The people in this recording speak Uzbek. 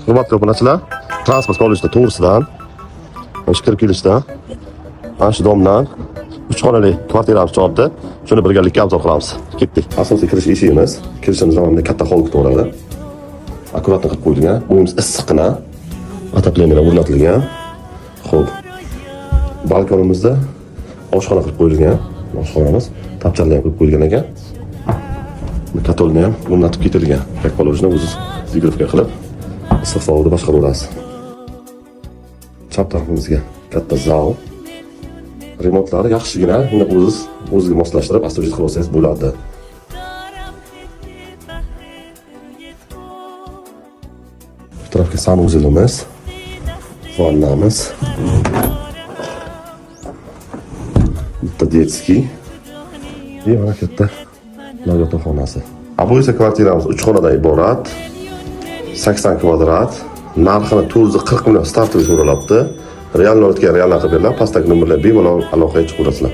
Hurmatli obunachilar, transport kollejida to'g'risidan shu kirib kelishda mana shu domdan 3 xonali kvartiramiz chiqyapti. Shuni birgalikka obzor qilamiz. Ketdik. Asosiy kirish eshigimiz. Kirishimiz zamonida katta hovli to'g'radi. Akkuratni qilib qo'yilgan. Uyimiz issiqqina. Отопление o'rnatilgan. Xo'p. Balkonimizda oshxona qilib qo'yilgan. Oshxonamiz tapchalni qo'yib qo'yilgan ekan. Katolni ham o'rnatib ketilgan. Yakpalovni o'zi zigrovka qilib issiq sovuqni boshqaraverasiz. Chap tarafimizga katta zal. Remontlari yaxshigina, uni o'ziga moslashtirib, astoydil qilib olsangiz bo'ladi. Bu tarafga sanuzelimiz, vannamiz, bitta detskiy, yana katta yotoqxonasi. Bu esa kvartiramiz 3 xonadan iborat, 80 kvadrat, narxini 440 million startida so'ralabdi. Realni o'tgan reallar qilib beriladi, pastdagi nomerlarga bemalol aloqaga chiqaverasizlar.